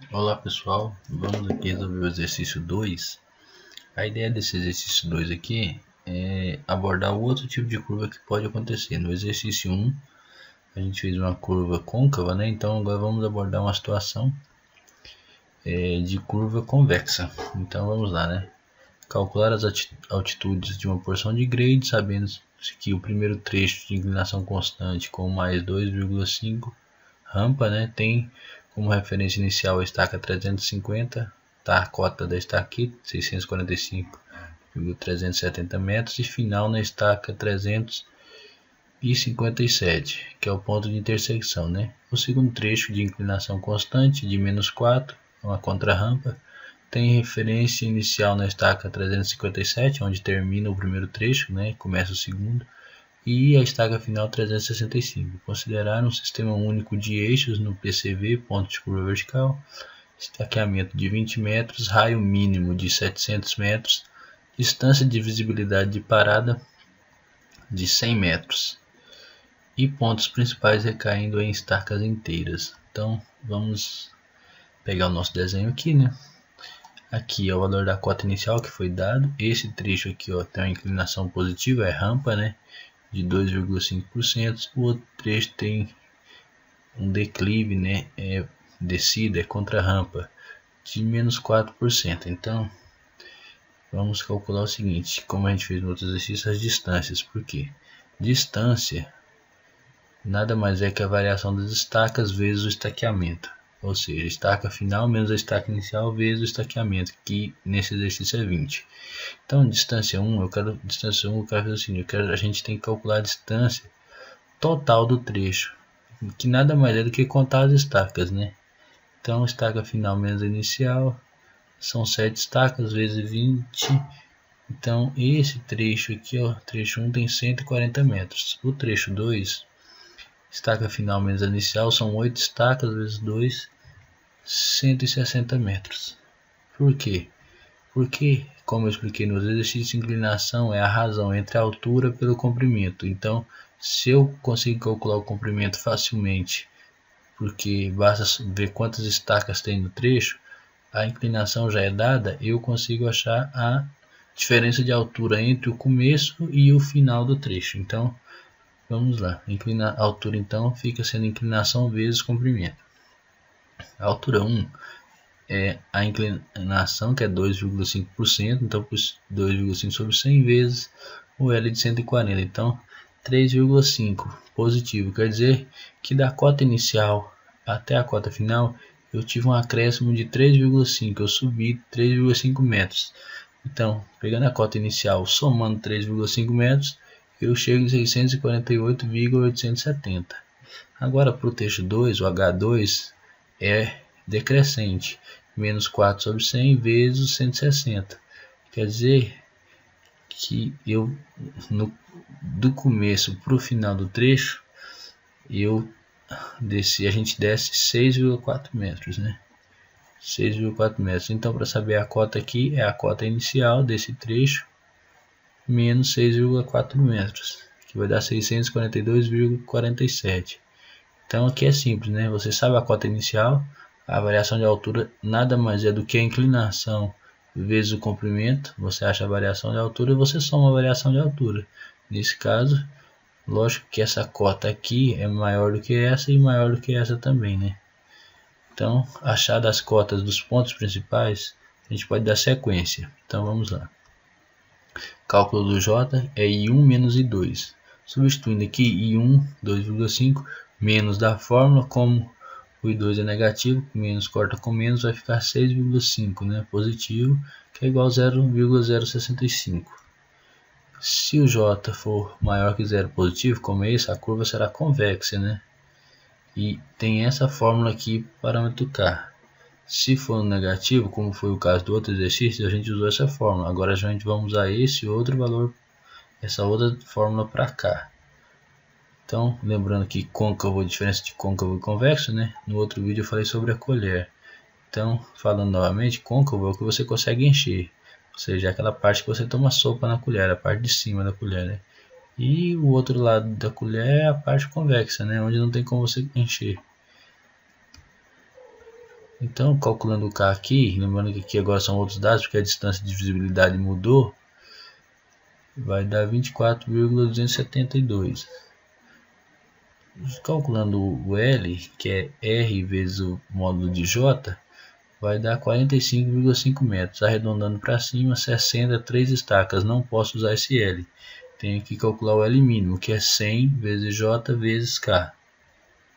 Olá pessoal, vamos aqui resolver o exercício 2. A ideia desse exercício 2 aqui é abordar o outro tipo de curva que pode acontecer. No exercício 1 a gente fez uma curva côncava, né? Então agora vamos abordar uma situação de curva convexa. Então vamos lá, né? Calcular as altitudes de uma porção de grade, sabendo que o primeiro trecho de inclinação constante com mais 2,5 rampa, né, tem como referência inicial a estaca 350, tá? A cota da estaca aqui 645,370 metros e final na estaca 357, que é o ponto de intersecção, né? O segundo trecho de inclinação constante de menos 4, uma contrarrampa, tem referência inicial na estaca 357, onde termina o primeiro trecho, né? Começa o segundo, e a estaca final 365. Considerar um sistema único de eixos no PCV, ponto de curva vertical, estaqueamento de 20 metros, raio mínimo de 700 metros, distância de visibilidade de parada de 100 metros e pontos principais recaindo em estacas inteiras. Então vamos pegar o nosso desenho aqui, né? Aqui é o valor da cota inicial que foi dado. Esse trecho aqui, ó, tem uma inclinação positiva, é rampa, né? De 2,5%. O outro trecho tem um declive, né? Descida, é contrarrampa de menos 4%. Então vamos calcular o seguinte, como a gente fez no outro exercício, as distâncias. Por quê? Distância nada mais é que a variação das estacas vezes o estaqueamento. Ou seja, estaca final menos a estaca inicial vezes o estaqueamento, que nesse exercício é 20. Então, distância 1, eu quero fazer o seguinte, a gente tem que calcular a distância total do trecho, que nada mais é do que contar as estacas, né? Então, estaca final menos a inicial, são 7 estacas vezes 20. Então, esse trecho aqui, ó, trecho 1 tem 140 metros. O trecho 2, estaca final menos a inicial, são 8 estacas vezes 2, 160 metros. Por quê? Porque, como eu expliquei nos exercícios, de inclinação é a razão entre a altura pelo comprimento. Então, se eu consigo calcular o comprimento facilmente, porque basta ver quantas estacas tem no trecho, a inclinação já é dada, eu consigo achar a diferença de altura entre o começo e o final do trecho. Então, vamos lá. A altura então fica sendo inclinação vezes comprimento. A altura 1 é a inclinação, que é 2,5%, então 2,5 sobre 100 vezes o L de 140, então 3,5 positivo, quer dizer que da cota inicial até a cota final eu tive um acréscimo de 3,5, eu subi 3,5 metros. Então, pegando a cota inicial, somando 3,5 metros, eu chego em 648,870. Agora para o trecho 2, o H2 é decrescente, menos 4 sobre 100 vezes 160. Quer dizer que eu, do começo para o final do trecho, a gente desce 6,4 metros, né? 6,4 metros. Então, para saber a cota aqui, é a cota inicial desse trecho, menos 6,4 metros, que vai dar 642,47. Então aqui é simples, né? Você sabe a cota inicial, a variação de altura nada mais é do que a inclinação vezes o comprimento. Você acha a variação de altura e você soma a variação de altura. Nesse caso, lógico que essa cota aqui é maior do que essa e maior do que essa também, né? Então, achar as cotas dos pontos principais, a gente pode dar sequência. Então vamos lá. Cálculo do J é I1 menos I2. Substituindo aqui I1, 2,5, menos da fórmula, como o I2 é negativo, menos corta com menos, vai ficar 6,5, né, positivo, que é igual a 0,065. Se o J for maior que 0 positivo, como esse, a curva será convexa, né? E tem essa fórmula aqui, parâmetro K. Se for negativo, como foi o caso do outro exercício, a gente usou essa fórmula. Agora a gente vai usar esse outro valor, essa outra fórmula para cá. Então, lembrando que côncavo, a diferença de côncavo e convexo, né? No outro vídeo eu falei sobre a colher. Então, falando novamente, côncavo é o que você consegue encher. Ou seja, aquela parte que você toma sopa na colher, a parte de cima da colher, né? E o outro lado da colher é a parte convexa, né? Onde não tem como você encher. Então, calculando o K aqui, lembrando que aqui agora são outros dados, porque a distância de visibilidade mudou, vai dar 24,272. Calculando o L, que é R vezes o módulo de J, vai dar 45,5 metros. Arredondando para cima, 60, 3 estacas. Não posso usar esse L. Tenho que calcular o L mínimo, que é 100 vezes J vezes K.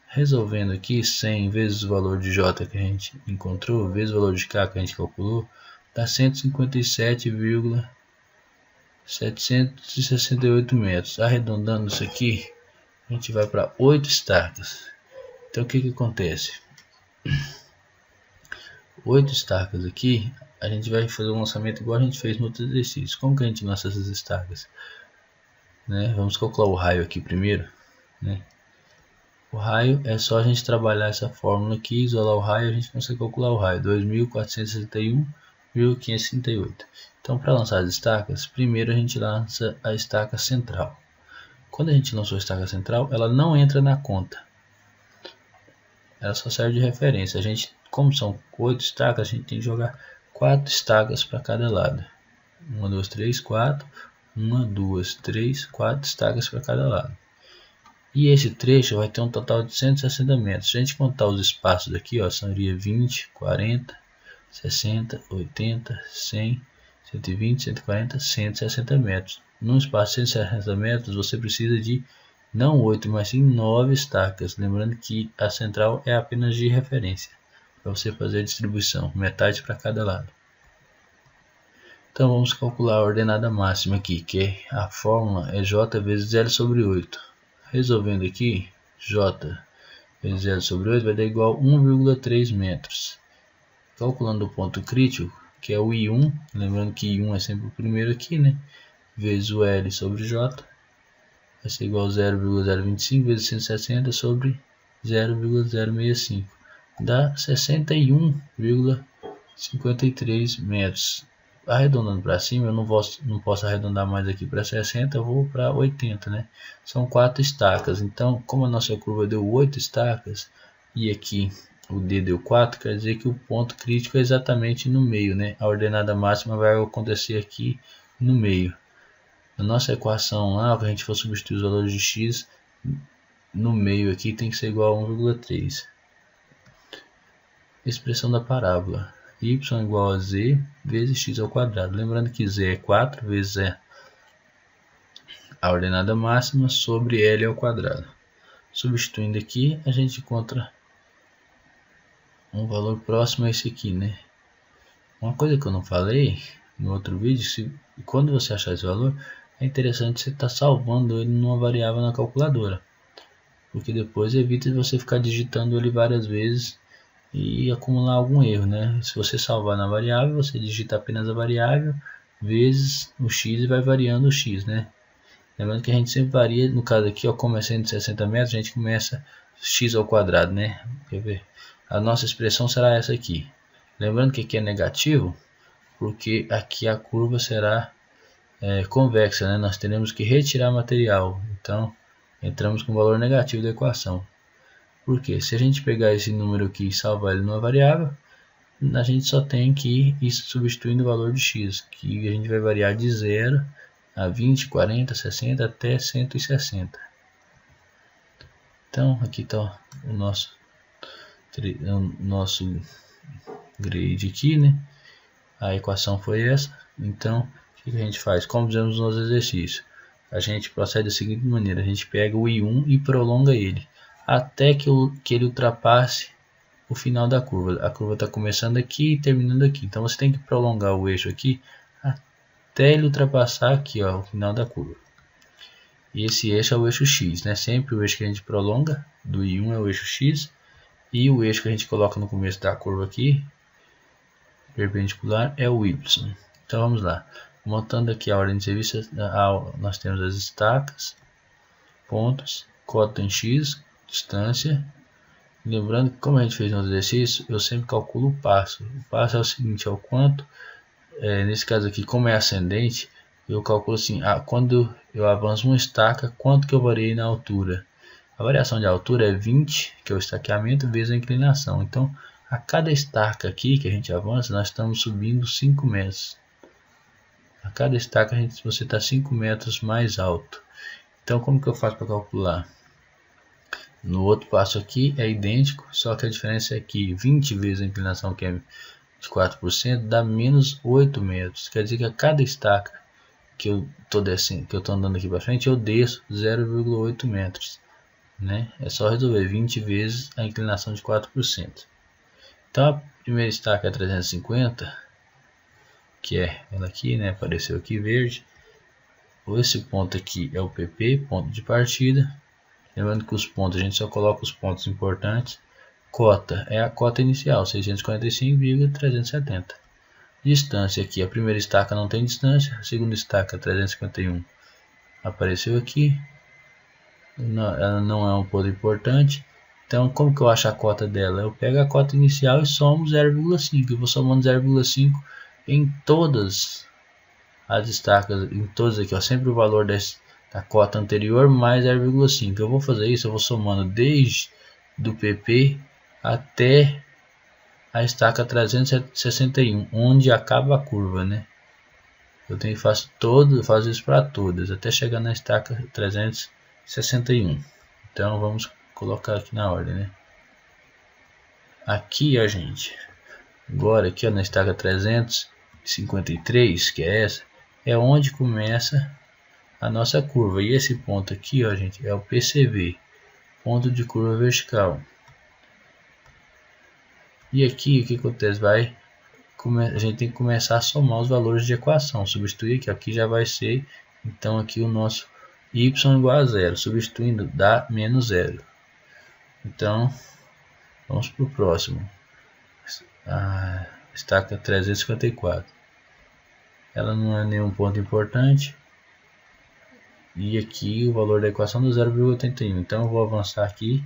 Resolvendo aqui, 100 vezes o valor de J que a gente encontrou, vezes o valor de K que a gente calculou, dá 157,768 metros. Arredondando isso aqui, a gente vai para 8 estacas. Então o que acontece? 8 estacas aqui, a gente vai fazer um lançamento igual a gente fez no outro exercício. Como que a gente lança essas estacas? Vamos calcular o raio aqui primeiro. O raio é só a gente trabalhar essa fórmula aqui, isolar o raio, a gente consegue calcular o raio, 2.461,538. Então, para lançar as estacas, primeiro a gente lança a estaca central. Quando a gente lançou a estaca central, ela não entra na conta. Ela só serve de referência. Como são 8 estacas, a gente tem que jogar 4 estacas para cada lado. 1, 2, 3, 4. 1, 2, 3, 4 estacas para cada lado. E esse trecho vai ter um total de 160 metros. Se a gente contar os espaços aqui, seria 20, 40, 60, 80, 100, 120, 140, 160 metros. Num espaço de 160 metros, você precisa de não 8, mas sim 9 estacas. Lembrando que a central é apenas de referência, para você fazer a distribuição, metade para cada lado. Então vamos calcular a ordenada máxima aqui, que a fórmula é J vezes L sobre 8. Resolvendo aqui, J vezes L sobre 8 vai dar igual a 1,3 metros. Calculando o ponto crítico, que é o I1, lembrando que I1 é sempre o primeiro aqui, vezes o L sobre J, vai ser igual a 0,025 vezes 160 sobre 0,065. Dá 61,53 metros. Arredondando para cima, eu não posso arredondar mais aqui para 60, eu vou para 80, São 4 estacas, então como a nossa curva deu 8 estacas e aqui o D deu 4, quer dizer que o ponto crítico é exatamente no meio, A ordenada máxima vai acontecer aqui no meio. Na nossa equação lá, que a gente for substituir os valores de x, no meio aqui tem que ser igual a 1,3. Expressão da parábola. Y igual a z vezes x ao quadrado. Lembrando que z é 4 vezes a ordenada máxima sobre L ao quadrado. Substituindo aqui, a gente encontra um valor próximo a esse aqui, Uma coisa que eu não falei no outro vídeo, quando você achar esse valor, é interessante você estar salvando ele numa variável na calculadora. Porque depois evita de você ficar digitando ele várias vezes e acumular algum erro, Se você salvar na variável, você digita apenas a variável vezes o x e vai variando o x, Lembrando que a gente sempre varia, no caso aqui, como é 160 metros, a gente começa x ao quadrado, Quer ver? A nossa expressão será essa aqui. Lembrando que aqui é negativo, porque aqui a curva será convexa, Nós teremos que retirar material, então entramos com o valor negativo da equação. Porque se a gente pegar esse número aqui e salvar ele numa variável, a gente só tem que ir substituindo o valor de x, que a gente vai variar de 0 a 20, 40, 60 até 160. Então aqui está o nosso grade aqui, A equação foi essa. Então o que a gente faz? Como fizemos nos exercícios, a gente procede da seguinte maneira: a gente pega o I1 e prolonga ele até que ele ultrapasse o final da curva. A curva está começando aqui e terminando aqui. Então você tem que prolongar o eixo aqui até ele ultrapassar aqui, o final da curva. E esse eixo é o eixo x, Sempre o eixo que a gente prolonga do I1 é o eixo x. E o eixo que a gente coloca no começo da curva aqui, perpendicular, é o y. Então vamos lá. Montando aqui a ordem de serviço, nós temos as estacas, pontos, cota em x, distância. Lembrando que como a gente fez no exercício, eu sempre calculo o passo. O passo é o seguinte, é o quanto, nesse caso aqui, como é ascendente, eu calculo assim, quando eu avanço uma estaca, quanto que eu variei na altura. A variação de altura é 20, que é o estaqueamento, vezes a inclinação. Então, A cada estaca aqui que a gente avança, nós estamos subindo 5 metros. A cada estaca você está 5 metros mais alto. Então como que eu faço para calcular? No outro passo aqui é idêntico, só que a diferença é que 20 vezes a inclinação, que é de 4%, dá menos 8 metros. Quer dizer que a cada estaca que eu estou descendo, que eu estou andando aqui para frente, eu desço 0,8 metros. Né? É só resolver 20 vezes a inclinação de 4%. Então a primeira estaca é 350, que é ela aqui, né? Apareceu aqui verde. Esse ponto aqui é o PP, ponto de partida. Lembrando que os pontos, a gente só coloca os pontos importantes. Cota é a cota inicial, 645,370. Distância aqui, a primeira estaca não tem distância, a segunda estaca 351 apareceu aqui. Ela não é um ponto importante. Então como que eu acho a cota dela? Eu pego a cota inicial e somo 0,5. Eu vou somando 0,5 em todas as estacas, em todas aqui, ó, sempre o valor da cota anterior mais 0,5. Eu vou fazer isso, eu vou somando desde do PP até a estaca 361, onde acaba a curva, né? Eu tenho que fazer isso para todas, até chegar na estaca 361. Então vamos colocar aqui na ordem, né? Aqui, ó, gente, agora aqui, ó, na estaca 353, que é essa, é onde começa a nossa curva. E esse ponto aqui, ó, gente, é o PCV, ponto de curva vertical. E aqui o que acontece? A gente tem que começar a somar os valores de equação. Substituir aqui já vai ser, então aqui o nosso y igual a 0. Substituindo dá menos 0. Então vamos para o próximo. A estaca 354. Ela não é nenhum ponto importante. E aqui o valor da equação do 0,81. Então eu vou avançar aqui.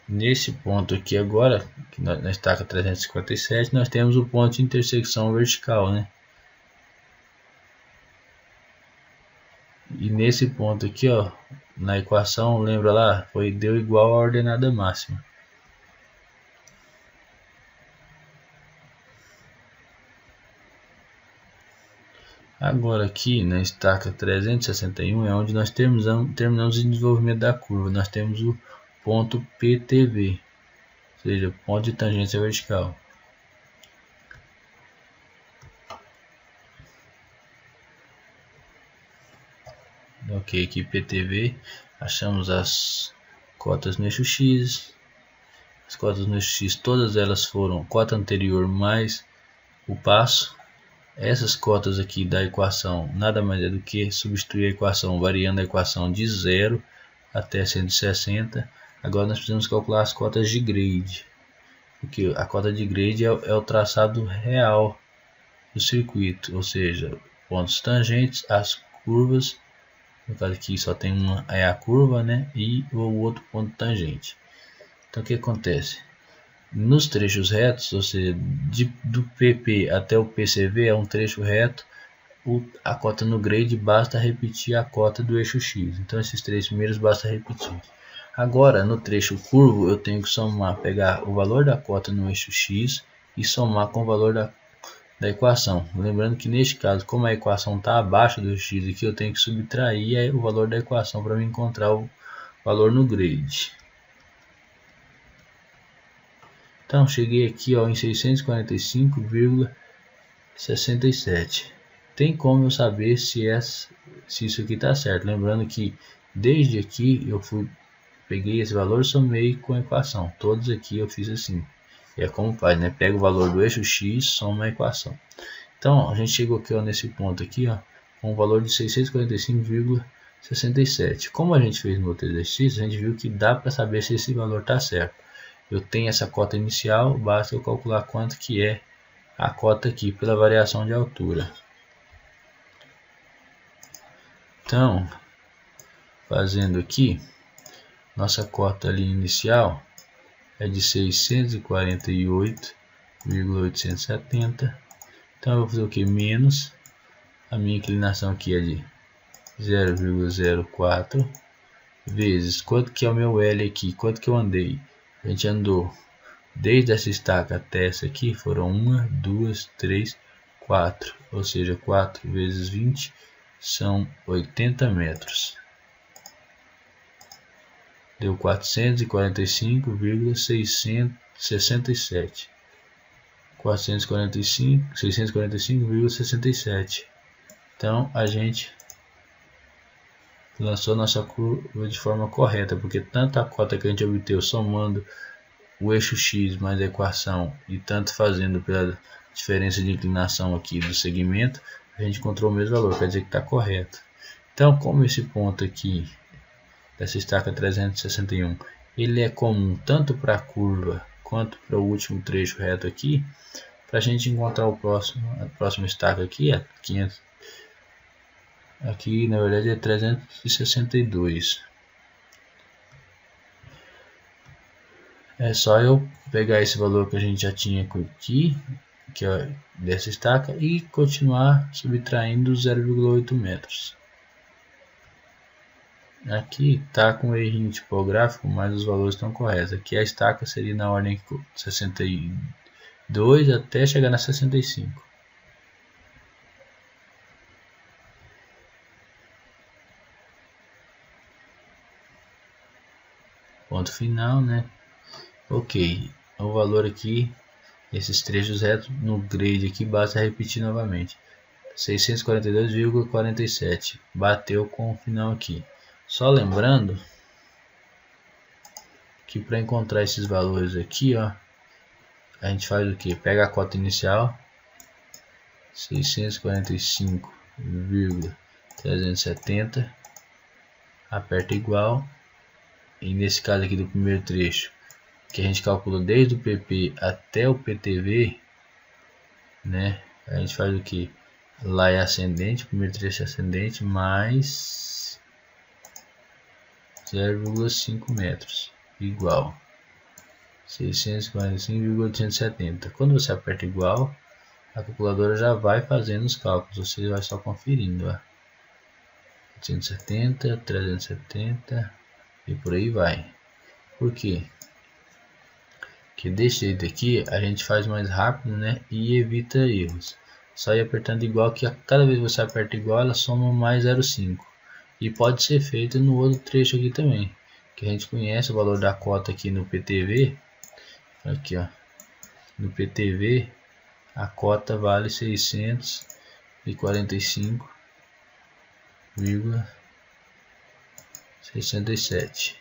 Nesse ponto aqui agora, na estaca 357, nós temos o ponto de intersecção vertical, né? E nesse ponto aqui, ó, na equação, lembra lá, deu igual à ordenada máxima. Agora aqui na estaca 361 é onde nós terminamos o desenvolvimento da curva. Nós temos o ponto PTV, ou seja, ponto de tangência vertical. Ok, aqui PTV, achamos as cotas no eixo X. As cotas no eixo X, todas elas foram cota anterior mais o passo. Essas cotas aqui da equação nada mais é do que substituir a equação variando a equação de 0 até 160. Agora nós precisamos calcular as cotas de grade, porque a cota de grade é o traçado real do circuito, ou seja, pontos tangentes, as curvas. No caso aqui só tem uma, é a curva, né? E o outro ponto tangente. Então o que acontece? Nos trechos retos, ou seja, do PP até o PCV é um trecho reto, a cota no grade basta repetir a cota do eixo X. Então esses três primeiros basta repetir. Agora no trecho curvo eu tenho que somar, pegar o valor da cota no eixo X e somar com o valor da equação. Lembrando que neste caso, como a equação está abaixo do X aqui, eu tenho que subtrair o valor da equação para me encontrar o valor no grade. Então cheguei aqui, ó, em 645,67. Tem como eu saber se isso aqui está certo. Lembrando que desde aqui eu peguei esse valor e somei com a equação. Todos aqui eu fiz assim. E é como faz, né? Pega o valor do eixo X, soma a equação. Então a gente chegou aqui, ó, nesse ponto aqui, ó, com o valor de 645,67. Como a gente fez no outro exercício, a gente viu que dá para saber se esse valor está certo. Eu tenho essa cota inicial, basta eu calcular quanto que é a cota aqui pela variação de altura. Então, fazendo aqui, nossa cota ali inicial é de 648,870. Então eu vou fazer o que? Menos a minha inclinação aqui é de 0,04 vezes quanto que é o meu L aqui, quanto que eu andei. A gente andou desde essa estaca até essa aqui, foram 1, 2, 3, 4, ou seja, 4 vezes 20 são 80 metros. Deu 445,667. 645,67. Então a gente lançou nossa curva de forma correta, porque tanto a cota que a gente obteve somando o eixo x mais a equação e tanto fazendo pela diferença de inclinação aqui do segmento, a gente encontrou o mesmo valor, quer dizer que está correto. Então, como esse ponto aqui dessa estaca 361 ele é comum tanto para a curva quanto para o último trecho reto aqui, para a gente encontrar a próxima estaca aqui é 500. Aqui na verdade é 362. É só eu pegar esse valor que a gente já tinha aqui, que é dessa estaca, e continuar subtraindo 0,8 metros. Aqui está com errinho tipográfico, mas os valores estão corretos. Aqui a estaca seria na ordem 62 até chegar na 65. Ponto final, né? Ok, o valor aqui, esses trechos retos no grade aqui, basta repetir novamente. 642,47, bateu com o final aqui. Só lembrando que para encontrar esses valores aqui, ó, a gente faz o que? Pega a cota inicial, 645,370, aperta igual, e nesse caso aqui do primeiro trecho, que a gente calcula desde o PP até o PTV, né? A gente faz o que? Lá é ascendente, primeiro trecho é ascendente, mais 0,5 metros, igual 645,870. Quando você aperta igual, a calculadora já vai fazendo os cálculos, você vai só conferindo, ó. 870, 370 e por aí vai. Por quê? Que desse jeito aqui a gente faz mais rápido, né, e evita erros. Só ir apertando igual, que a cada vez que você aperta igual ela soma mais 0,5. E pode ser feito no outro trecho aqui também, que a gente conhece o valor da cota aqui no PTV. Aqui, ó, no PTV a cota vale 645,67.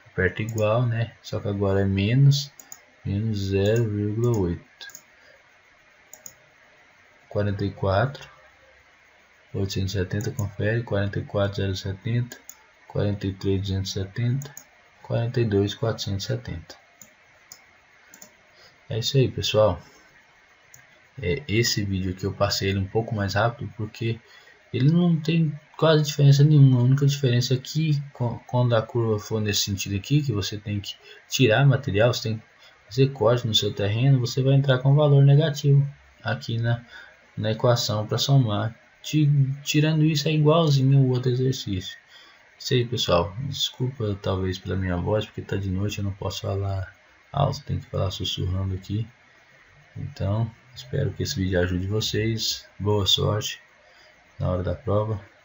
Aperta igual, né? Só que agora é menos 0,8. 44,870, confere. 44,070, 43,270, 42,470. É isso aí, pessoal. Esse vídeo aqui eu passei ele um pouco mais rápido porque ele não tem quase diferença nenhuma. A única diferença aqui, quando a curva for nesse sentido aqui, que você tem que tirar material, você tem que fazer corte no seu terreno, você vai entrar com valor negativo aqui na equação para somar. Tirando isso é igualzinho ao outro exercício. Isso aí, pessoal. Desculpa talvez pela minha voz, porque tá de noite, eu não posso falar alto, tem que falar sussurrando aqui. Então, espero que esse vídeo ajude vocês. Boa sorte na hora da prova.